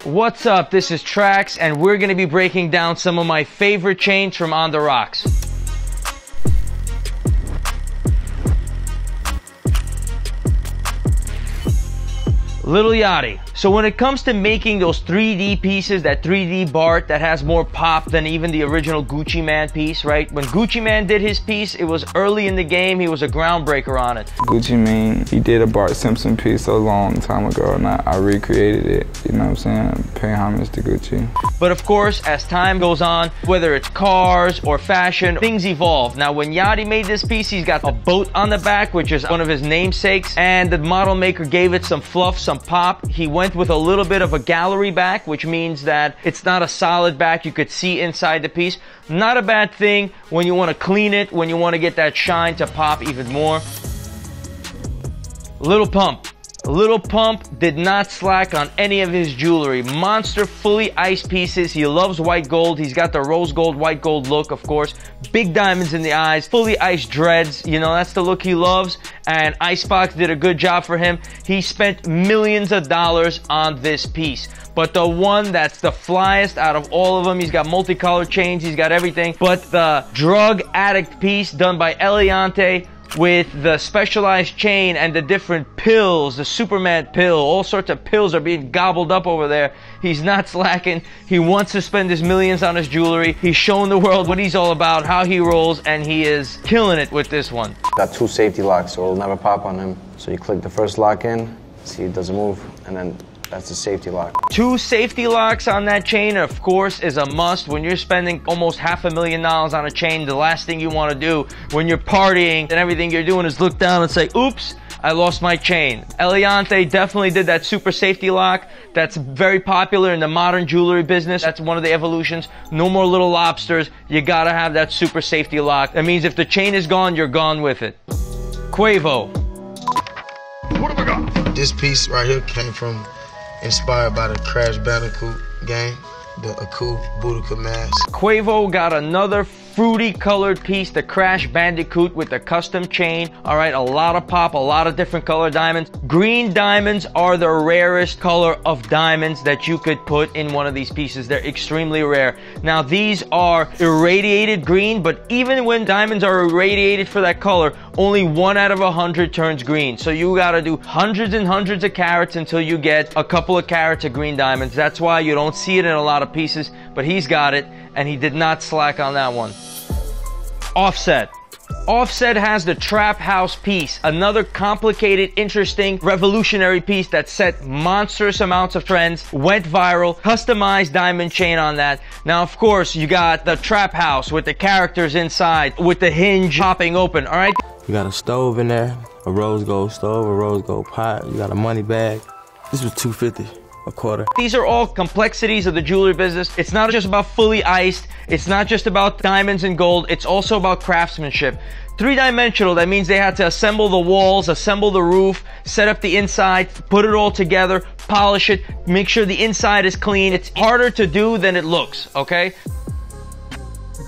What's up? This is Trax, and we're going to be breaking down some of my favorite chains from On The Rocks. Lil Yachty. So when it comes to making those 3D pieces, that 3D Bart that has more pop than even the original Gucci Mane piece, right? When Gucci Mane did his piece, it was early in the game. He was a groundbreaker on it. Gucci Mane, he did a Bart Simpson piece a long time ago, and I recreated it, you know what I'm saying? Paying homage to Gucci. But of course, as time goes on, whether it's cars or fashion, things evolve. Now when Yachty made this piece, he's got a boat on the back, which is one of his namesakes, and the model maker gave it some fluff, some pop. He went with a little bit of a gallery back, which means that it's not a solid back. You could see inside the piece. Not a bad thing when you want to clean it, when you want to get that shine to pop even more. Lil Pump. Lil Pump did not slack on any of his jewelry. Monster fully iced pieces. He loves white gold. He's got the rose gold, white gold look, of course. Big diamonds in the eyes, fully iced dreads. You know, that's the look he loves. And Icebox did a good job for him. He spent millions of dollars on this piece. But the one that's the flyest out of all of them, he's got multicolored chains, he's got everything. But the drug addict piece done by Eliante, with the specialized chain and the different pills, the Superman pill, all sorts of pills are being gobbled up over there. He's not slacking. He wants to spend his millions on his jewelry. He's showing the world what he's all about, how he rolls, and he is killing it with this one. Got 2 safety locks, so it'll never pop on him. So you click the first lock in, see it doesn't move, and then that's the safety lock. 2 safety locks on that chain, of course, is a must. When you're spending almost $500,000 on a chain, the last thing you want to do when you're partying and everything you're doing is look down and say, oops, I lost my chain. Eliante definitely did that super safety lock. That's very popular in the modern jewelry business. That's one of the evolutions. No more little lobsters. You gotta have that super safety lock. That means if the chain is gone, you're gone with it. Quavo. What have I got? This piece right here came from, inspired by the Crash Bandicoot game, the Aku Boudica mask. Quavo got another fruity colored piece, the Crash Bandicoot with the custom chain. All right, a lot of pop, a lot of different color diamonds. Green diamonds are the rarest color of diamonds that you could put in one of these pieces. They're extremely rare. Now these are irradiated green, but even when diamonds are irradiated for that color, only 1 out of 100 turns green. So you gotta do hundreds and hundreds of carats until you get a couple of carats of green diamonds. That's why you don't see it in a lot of pieces, but he's got it, and he did not slack on that one. Offset. Offset has the Trap House piece, another complicated, interesting, revolutionary piece that set monstrous amounts of trends, went viral, customized diamond chain on that. Now, of course, you got the Trap House with the characters inside, with the hinge popping open, all right? You got a stove in there, a rose gold stove, a rose gold pot, you got a money bag. This was $250. A quarter. These are all complexities of the jewelry business. It's not just about fully iced. It's not just about diamonds and gold. It's also about craftsmanship. 3-dimensional, that means they had to assemble the walls, assemble the roof, set up the inside, put it all together, polish it, make sure the inside is clean. It's harder to do than it looks, okay?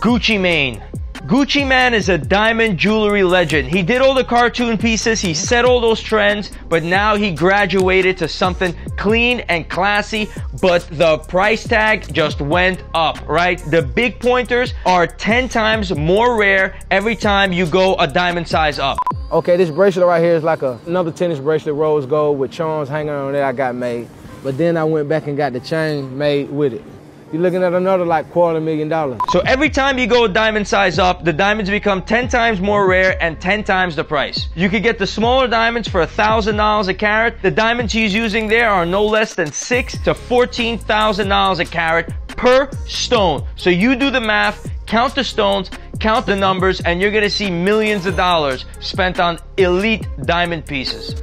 Gucci Mane. Gucci Mane is a diamond jewelry legend. He did all the cartoon pieces, he set all those trends, but now he graduated to something clean and classy, but the price tag just went up, right? The big pointers are 10 times more rare every time you go a diamond size up. Okay, this bracelet right here is like another tennis bracelet, rose gold, with charms hanging on there I got made. But then I went back and got the chain made with it. You're looking at another like $250,000. So every time you go a diamond size up, the diamonds become 10 times more rare and 10 times the price. You could get the smaller diamonds for $1,000 a carat. The diamonds he's using there are no less than $6,000 to $14,000 a carat per stone. So you do the math, count the stones, count the numbers, and you're gonna see millions of dollars spent on elite diamond pieces.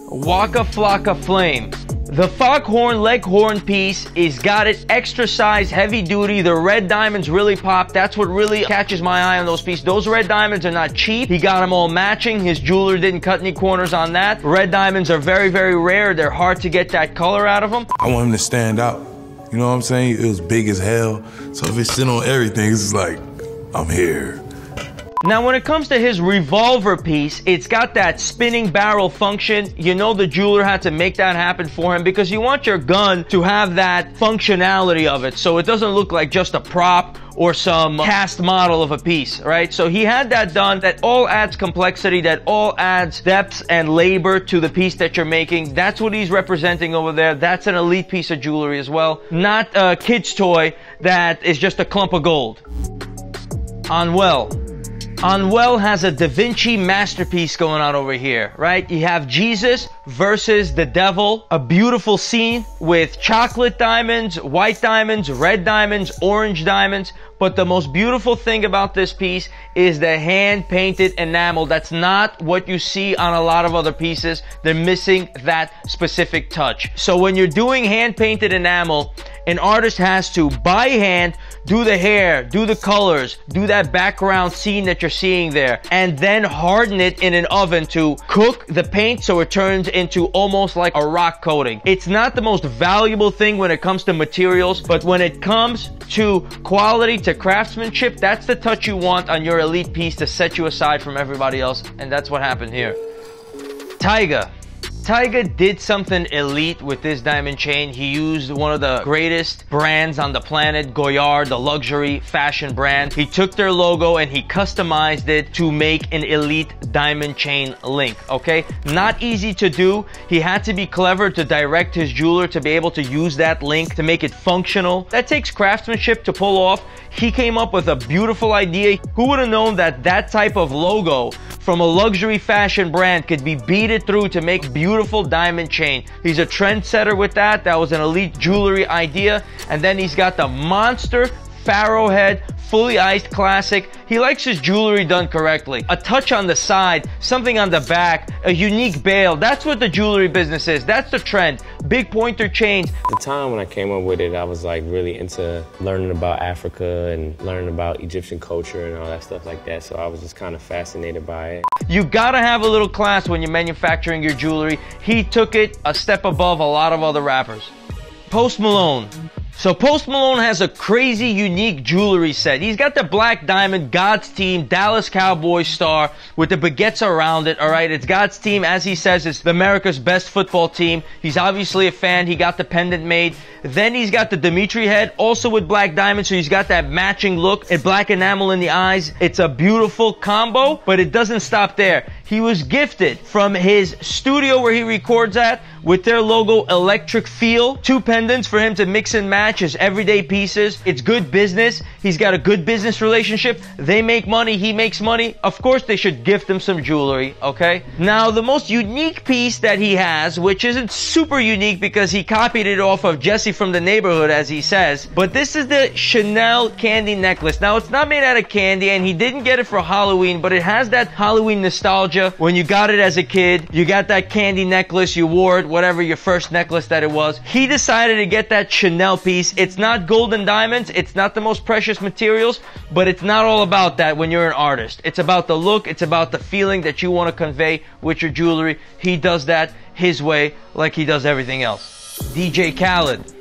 Waka Flocka Flame. The foghorn leghorn piece is got it extra size, heavy duty. The red diamonds really pop. That's what really catches my eye on those pieces. Those red diamonds are not cheap. He got them all matching. His jeweler didn't cut any corners on that. Red diamonds are very, very rare. They're hard to get that color out of them. I want him to stand out. You know what I'm saying? It was big as hell. So if it's sitting on everything, it's just like, I'm here. Now, when it comes to his revolver piece, it's got that spinning barrel function. You know the jeweler had to make that happen for him because you want your gun to have that functionality of it, so it doesn't look like just a prop or some cast model of a piece, right? So he had that done. That all adds complexity, that all adds depth and labor to the piece that you're making. That's what he's representing over there. That's an elite piece of jewelry as well. Not a kid's toy that is just a clump of gold. Anuel has a Da Vinci masterpiece going on over here, right? You have Jesus versus the devil, a beautiful scene with chocolate diamonds, white diamonds, red diamonds, orange diamonds. But the most beautiful thing about this piece is the hand-painted enamel. That's not what you see on a lot of other pieces. They're missing that specific touch. So when you're doing hand-painted enamel, an artist has to, by hand, do the hair, do the colors, do that background scene that you're seeing there, and then harden it in an oven to cook the paint so it turns into almost like a rock coating. It's not the most valuable thing when it comes to materials, but when it comes to quality, to craftsmanship, that's the touch you want on your elite piece to set you aside from everybody else, and that's what happened here. Tyga did something elite with this diamond chain. He used one of the greatest brands on the planet, Goyard, the luxury fashion brand. He took their logo and he customized it to make an elite diamond chain link, okay? Not easy to do. He had to be clever to direct his jeweler to be able to use that link to make it functional. That takes craftsmanship to pull off. He came up with a beautiful idea. Who would have known that that type of logo from a luxury fashion brand could be beaded through to make beautiful diamond chain? He's a trendsetter with that. That was an elite jewelry idea. And then he's got the monster pharaoh head, fully iced classic. He likes his jewelry done correctly. A touch on the side, something on the back, a unique bail. That's what the jewelry business is. That's the trend. Big pointer chains. At the time when I came up with it, I was like really into learning about Africa and learning about Egyptian culture and all that stuff like that. So I was just kind of fascinated by it. You gotta have a little class when you're manufacturing your jewelry. He took it a step above a lot of other rappers. Post Malone. So Post Malone has a crazy, unique jewelry set. He's got the black diamond, God's Team, Dallas Cowboys star with the baguettes around it, all right? It's God's Team. As he says, it's America's best football team. He's obviously a fan. He got the pendant made. Then he's got the Dimitri head, also with black diamonds, so he's got that matching look and black enamel in the eyes. It's a beautiful combo, but it doesn't stop there. He was gifted from his studio where he records at with their logo Electric Feel, 2 pendants for him to mix and match his everyday pieces. It's good business. He's got a good business relationship. They make money. He makes money. Of course, they should gift him some jewelry, okay? Now, the most unique piece that he has, which isn't super unique because he copied it off of Jesse from the Neighborhood, as he says, but this is the Chanel candy necklace. Now, it's not made out of candy, and he didn't get it for Halloween, but it has that Halloween nostalgia. When you got it as a kid, you got that candy necklace, you wore it, whatever your first necklace that it was. He decided to get that Chanel piece. It's not gold and diamonds, it's not the most precious materials, but it's not all about that when you're an artist. It's about the look, it's about the feeling that you want to convey with your jewelry. He does that his way, like he does everything else. DJ Khaled.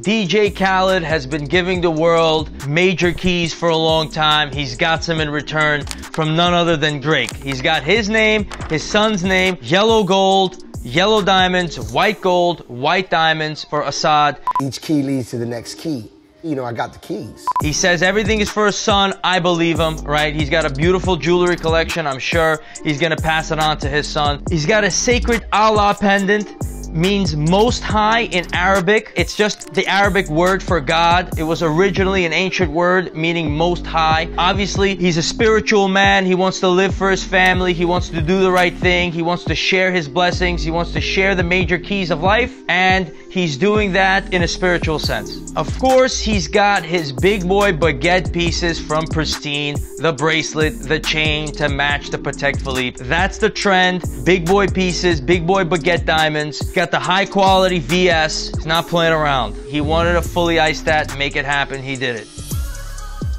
DJ Khaled has been giving the world major keys for a long time. He's got some in return from none other than Drake. He's got his name, his son's name, yellow gold, yellow diamonds, white gold, white diamonds for Assad. Each key leads to the next key. You know, I got the keys. He says everything is for his son. I believe him, right? He's got a beautiful jewelry collection. I'm sure he's gonna pass it on to his son. He's got a sacred Allah pendant. Means most high in Arabic. It's just the Arabic word for God. It was originally an ancient word meaning most high. Obviously, he's a spiritual man. He wants to live for his family. He wants to do the right thing. He wants to share his blessings. He wants to share the major keys of life. And he's doing that in a spiritual sense. Of course, he's got his big boy baguette pieces from Pristine, the bracelet, the chain to match the Patek Philippe. That's the trend. Big boy pieces, big boy baguette diamonds. Got the high quality VS. He's not playing around. He wanted to fully ice that, make it happen. He did it.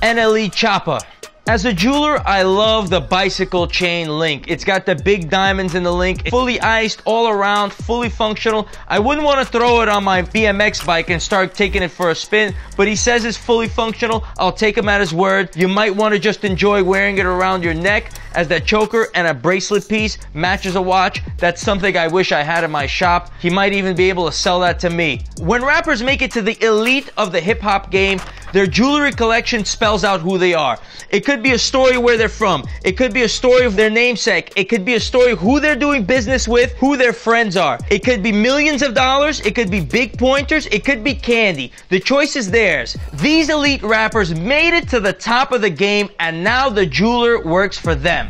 NLE Choppa. As a jeweler, I love the bicycle chain link. It's got the big diamonds in the link, fully iced all around, fully functional. I wouldn't want to throw it on my BMX bike and start taking it for a spin, but he says it's fully functional. I'll take him at his word. You might want to just enjoy wearing it around your neck as that choker and a bracelet piece matches a watch. That's something I wish I had in my shop. He might even be able to sell that to me. When rappers make it to the elite of the hip hop game, their jewelry collection spells out who they are. It could be a story where they're from. It could be a story of their namesake. It could be a story of who they're doing business with, who their friends are. It could be millions of dollars. It could be big pointers. It could be candy. The choice is theirs. These elite rappers made it to the top of the game, and now the jeweler works for them.